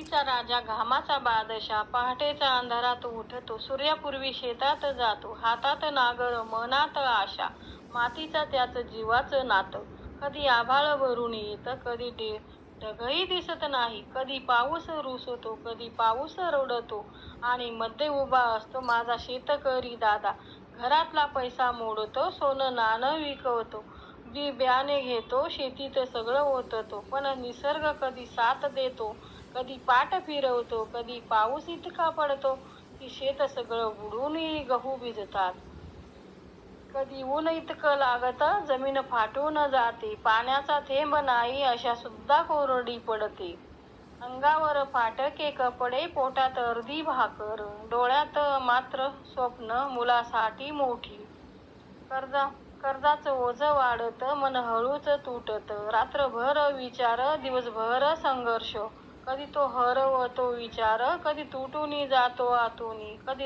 मातीचा राजा घामाचा बादशाह पहाटेचा अंधारात उठतो, सूर्यापूर्वी शेतात जातो, हातात नागर मनात आशा, मातीचा त्याच जीवाचं नातं. कधी आभाळ भरून येतं, कधी ढगही दिसत नाही, कधी पाऊस रुसतो, कधी पाऊस रडतो, आणि मध्ये उभा असतो माझा शेतकरी दादा. घरातला पैसा मोडतो, सोनं नाणं विकवतो, बी बियाणे घेतो, शेतीत सगळं ओततो, पण निसर्ग कधी साथ देतो, कधी पाठ फिरवतो, कधी पाऊस इतका पडतो की शेत सगळं बुडूनही गहू भिजतात. कधी ऊन इतकं लागतं जमीन फाटून जाते, पाण्याचा थेंब नाही अशा सुद्धा कोरडी पडते. अंगावर फाटके कपडे, पोटात अर्धी भाकर, डोळ्यात मात्र स्वप्न मुलासाठी मोठी. कर्जा कर्जाचं ओझं वाढतं, मन हळूच तुटतं, रात्रभर विचार, दिवसभर संघर्ष. कधी तो हरवतो विचार, कधी तुटून जातो आतून, कधी